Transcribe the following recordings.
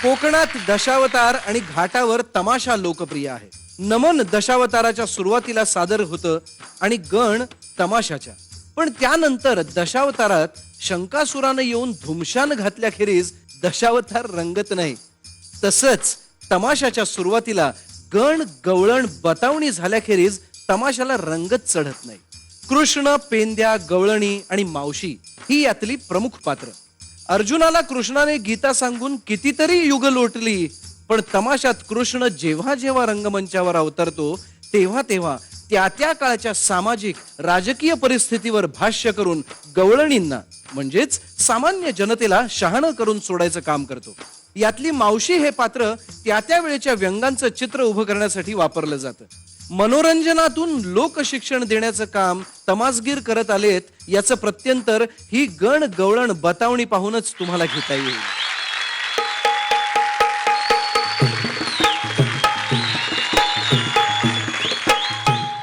कोकणात दशावतार आणि घाटावर तमाशा लोकप्रिय आहे. नमन दशावताराच्या सुरुवातीला सादर होतं आणि गण तमाशाच्या. पण त्यानंतर दशावतारात शंकासुरानं येऊन धुमशान घातल्याखेरीज दशावतार रंगत नाही. तसंच तमाशाच्या सुरुवातीला गण गवळण बतावणी झाल्याखेरीज तमाशाला रंगत चढत नाही. कृष्ण, पेंद्या, गवळणी आणि मावशी ही यातली प्रमुख पात्र. अर्जुनाला कृष्णाने गीता सांगून कितीतरी युग लोटली, पण तमाशात कृष्ण जेव्हा जेव्हा रंगमंचावर अवतरतो तेव्हा तेव्हा त्या त्या काळच्या सामाजिक राजकीय परिस्थितीवर भाष्य करून गवळणींना म्हणजेच सामान्य जनतेला शहाणं करून सोडायचं काम करतो. यातली मावशी हे पात्र त्या त्या वेळेच्या व्यंगांचं चित्र उभं करण्यासाठी वापरलं जातं. मनोरंजनातून लोकशिक्षण देण्याचं काम तमासगीर करत आलेत याचं प्रत्यंतर ही गण गवळण बतावणी पाहूनच तुम्हाला घेता येईल.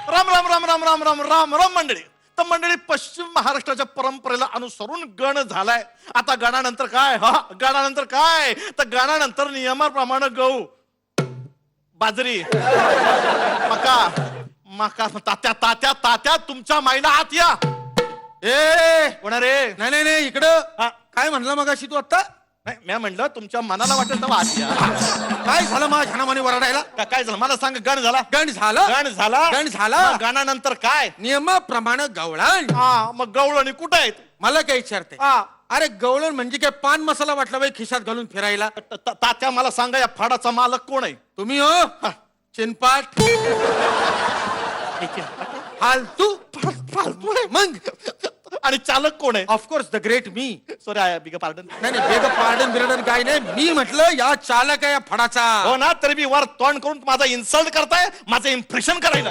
राम राम राम राम राम राम राम राम मंडळी. तर मंडळी, पश्चिम महाराष्ट्राच्या परंपरेला अनुसरून गण झालाय. आता गणानंतर काय? गणानंतर काय? तर गणानंतर नियमाप्रमाणे गहू, बाजरी, मका मका. तात्या तात्या तात्या तुमच्या माईला आत या. ए कोणा रे? नाही नाही नाही इकडं. हा. काय म्हणला मगाशी तू आता? नाही, मी म्हणलं तुमच्या मनाला वाटेल तेव्हा आत या. काय झालं माझ्या ह्यानामाने वरडायला? काय झालं मला सांग. गण झाला. गण झालं. गण झाला. गण झाला. मग गणानंतर काय? नियमाप्रमाणे गवळण. हा, मग गवळणी कुठे आहेत? मला काय विचारते? हा. अरे गवळण म्हणजे काय पान मसाला वाटला बाई खिशात घालून फिरायला? तात्या मला सांगा, या फाडाचा मालक कोण आहे? तुम्ही हो चिनपाट फालतू. फालतू आहे. मग आणि चालक कोण आहे? Of course the great me. Sorry, I big pardon. नाही नाही बेग पार्डन बिर्डन काय नाही. मी म्हटलं या चालक आहे या फडाचा. हो ना, तरी मी वर तोंड करून माझा इन्सल्ट करताय, माझं इम्प्रेशन करायला.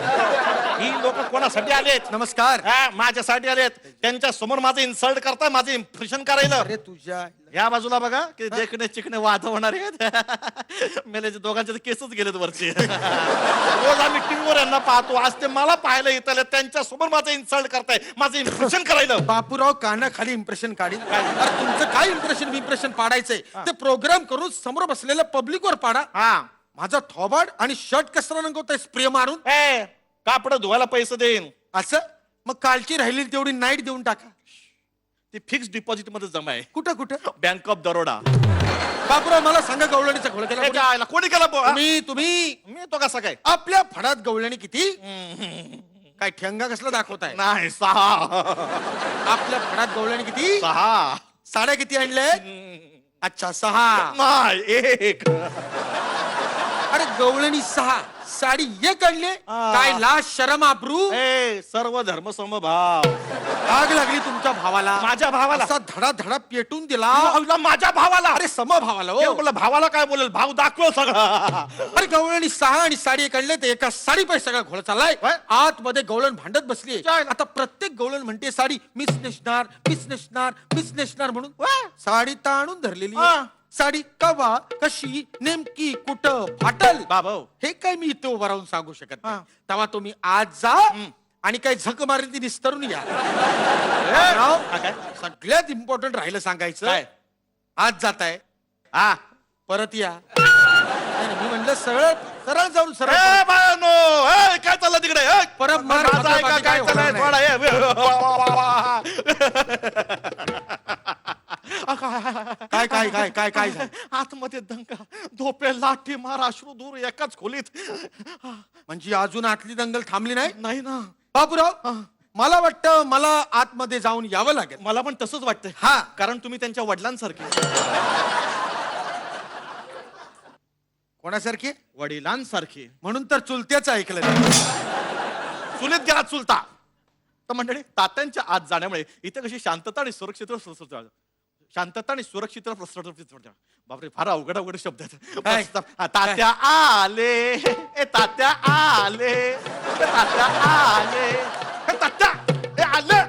ही लोक कोणासाठी आलेत? नमस्कार. माझ्यासाठी आलेत. त्यांच्या समोर माझं इन्सल्ट करताय, माझं इम्प्रेशन करायला. अरे तुझ्या या बाजूला बघा की देखणे चिकणे वाद होणार आहेत. मेले दोघांचे केसच गेलेत वरचे. रोज आम्ही टीव्हीवर यांना पाहतो, आज ते मला पाहायला येत आले. त्यांच्या समोर माझं इन्सल्ट करताय, माझं इम्प्रेशन करायला. बापूराव कानाखाली इम्प्रेशन काढील. अरे तुमचं काय इम्प्रेशन पाडायचंय ते प्रोग्राम करून समोर बसलेल्या पब्लिक वर पाडा. हा, माझा थोबाड आणि शर्ट कसं रंगवतोय स्प्रे मारून? कापड धुवायला पैसे देईन. असं मग कालची राहिली तेवढी नाईट देऊन टाका. ती फिक्स डिपॉझिट मध्ये जमा आहे. कुठं कुठं? Bank of Baroda. बापूराव मला सांगा गवळणीचा घोळ केला कोणी? कोणी केला? तुम्ही मी तो कसा काय? आपल्या फडात गवळणी किती? काय ठेंगा कसला दाखवताय? नाही, 6. आपल्या फडात गवळणी किती? 6. साड्या किती आणले? अच्छा 6. नाही, 1. अरे गवळणी 6, साडी 1 आणले. काय लाज शरम आबरू? सर्व धर्म समभाव. आग लागली तुमच्या भावाला. माझ्या भावाला? असा धडा धडा पेटून दिला. माझ्या भावाला? अरे समभावाला हो. बोला भावाला काय बोलेल? भाव दाखव सगळा. अरे गवळणी 6 आणि साडी 1 आणले तर एका साडी पैसे सगळा घोळ चाललाय. आतमध्ये गवळण भांडत बसली. आता प्रत्येक गवळण म्हणते साडी मीच नेसणार, मीच नेसणार, मीच नेसणार म्हणून साडी ताणून धरलेली. साडी कवा, कशी, नेमकी, कुठं फाटल बाबा हे काय मी इथे उभं राहून सांगू शकत नाही. तेव्हा तुम्ही आज जा आणि काही झक मारेल ती निस्तरून या. सगळ्यात इम्पॉर्टंट राहिलं सांगायचं. आज जाताय, परत या. मी म्हणलं सरळ सरळ जाऊन सरळ काय चाललं तिकडे? परत मार. काय चाललंय? काय काय काय काय काय झालं? आतमध्ये दंगा, धोपे, लाठी मार, अश्रू दूर एकाच खोलीत. म्हणजे अजून आतली दंगल थांबली नाही? नाही ना बापूराव, मला वाटतं मला आतमध्ये जाऊन यावं लागेल. मला पण तसंच वाटतंय. हा, कारण तुम्ही त्यांच्या वडिलांसारखे. कोणासारखे? वडिलांसारखे. म्हणून तर चुलत्याच ऐकलं. चुलीत गेला चुलता. तर मंडळी, तात्यांच्या आत जाण्यामुळे इथे कशी शांतता आणि सुरक्षित शांतता आणि सुरक्षित बापरे, फार अवघड अवघड शब्द आहेत. तात्या आले, तात्या आले, तात्या आले, तात्या आले,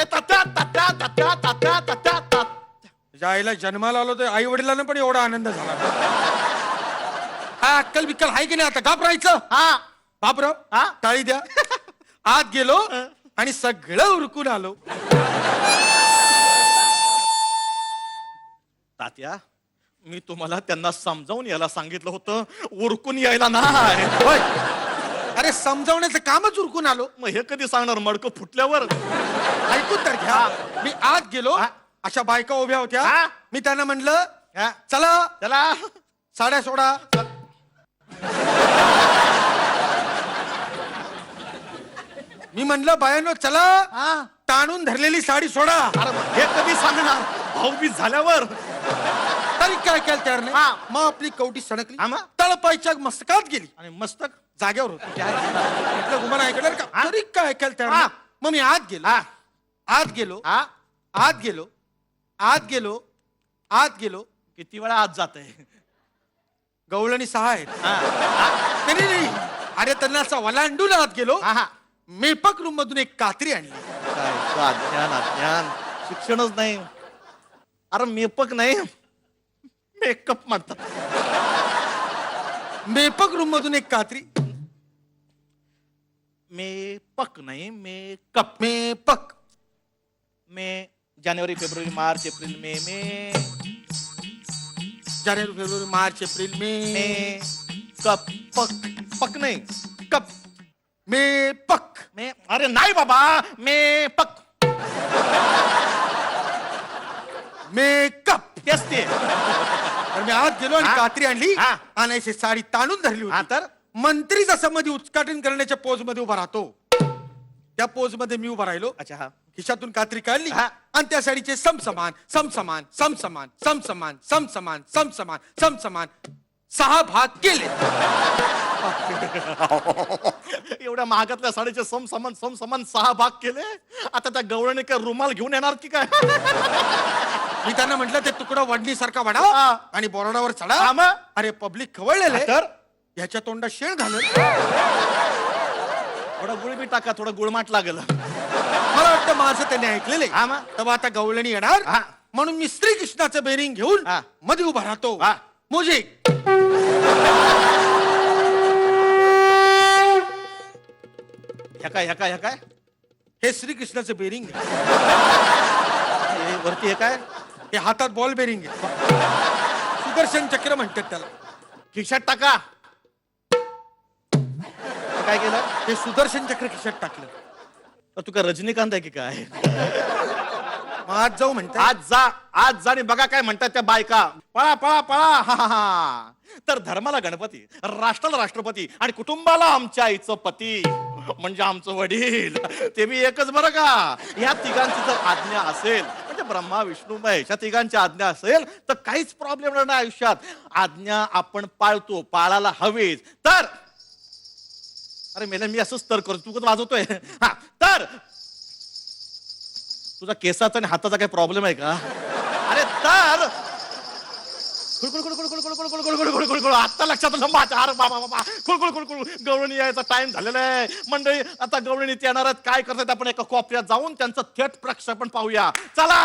तात्या तात्या तात्या तात्या तात्या तात्या. आईला जन्माला आलो तर आई वडिलांना पण एवढा आनंद झाला. हा अक्कल बिक्कल आहे की नाही? आता घाबरायचं? हा बापराव, टाळी द्या. आत गेलो आणि सगळं उरकून आलो. तात्या, मी तुम्हाला त्यांना समजावून यायला सांगितलं होतं, उरकून यायला नाही. होय. अरे समजावण्याचं कामच उरकून आलो. मग हे कधी सांगणार मडकं फुटल्यावर? ऐकून तर घ्या. मी आत गेलो, हा. अशा बायका उभ्या होत्या. हा. मी त्यांना म्हणलं हा. चला चला साड्या सोडा. मी म्हणलं बायानो चला, हा. ताणून धरलेली साडी सोडा. अरे हे कधी सांगणार? भाऊबीज झाल्यावर. तरी काय केलं तयार नाही. हा. मग आपली कवटी सणकली, हा मग? तळपायच्या मस्तकात गेली. आणि मस्तक जागेवर होतो. म्हटलं गुमान ऐकणार का? हा. तरी काय केलं तयार हा. नाही. मग मी आत गेलो, हा. आत गेलो, हा आत गेलो, आत गेलो, आत गेलो. किती वेळा आज जात आहे? गवळणी 6 आहेत. नाही, नाही, नाही. अरे त्यांना असा वलांडून आत गेलो. मेपक रूम मधून एक कात्री आणली. अज्ञान अज्ञान, शिक्षणच नाही. अरे मेपक नाही, मेकअप म्हणतात. मेपक रूम मधून एक कात्री. मेपक नाही, मेकअप. मेपक. मे जानेवारी फेब्रुवारी मार्च एप्रिल मे मे जानेवारी फेब्रुवारी मार्च एप्रिल मे. मे कप पक पक नाही कप. मेपक. मे अरे नाही बाबा, मेपक. मेकअप. तेच ते. तर मी आत गेलो आणि हा. कात्री आणली हा. आणि अशी साडी ताणून धरली हा होती. तर मंत्री जसं मध्ये उच्चाटन करण्याच्या पोज मध्ये उभा राहतो, त्या पोज मध्ये मी उभा राहिलो. अच्छा हा. खिशातून कात्री काढली हा. आणि त्या साडीचे समसमान समसमान समसमान समसमान समसमान समसमान समसमान 6 भाग केले. एवढ्या महागातल्या साडीचे समसमान समसमान 6 भाग केले. आता त्या गवळणी काय रुमाल घेऊन येणार की काय? मी त्यांना म्हटलं ते तुकडा वडणीसारखा वाढा हा. आणि बोर्डावर चढा. हा मग? अरे पब्लिक खवळलेलं तर ह्याच्या तोंडात शेण घालत. थोडा गुळ बी टाका, थोडं गुळमाट लागलं. मला वाटतं माझं त्यांनी ऐकलेलं हा मग? तेव्हा आता गवळणी येणार हा. म्हणून मी श्री कृष्णाचं बेरिंग घेऊन हा. मध्ये उभा राहतो. हा. म्युझिक. ह्या काय हे श्रीकृष्णाचं बेरिंग आहे. हे वरती हे काय? हे हातात बॉल बेरिंग आहे. सुदर्शन चक्र म्हणतात त्याला. खिशात टाका. काय केलं? हे सुदर्शन चक्र खिशात टाकलं. तर तू काय रजनीकांत आहे की काय? मग आज जाऊ म्हणतात. आज जा आणि बघा काय म्हणतात त्या बायका. पळा पळा पळा. हा, हा, हा. तर धर्माला गणपती, राष्ट्राला राष्ट्रपती आणि कुटुंबाला आमच्या आईचं पती म्हणजे आमचं वडील. ते बी एकच बरं का. या तिघांची जर आज्ञा असेल म्हणजे ब्रह्मा विष्णू महेश या तिघांची आज्ञा असेल तर काहीच प्रॉब्लेम नाही आयुष्यात. आज्ञा आपण पाळतो, पाळायला हवीच. तर अरे मेला मी असंच तर करतो, तू कसं वाजवतोय? हा तर तुझा केसाचा आणि हाताचा काही प्रॉब्लेम आहे का? अरे तर आता लक्षात आलं माझ्या. अरे बाबा बाबा खुळखुळ गवळणी यायचा टाइम झालेला आहे. मंडळी आता गवळणीत येणार आहेत. काय करतात आपण एका कोपऱ्यात जाऊन त्यांचं थेट प्रक्षेपण पाहूया. चला.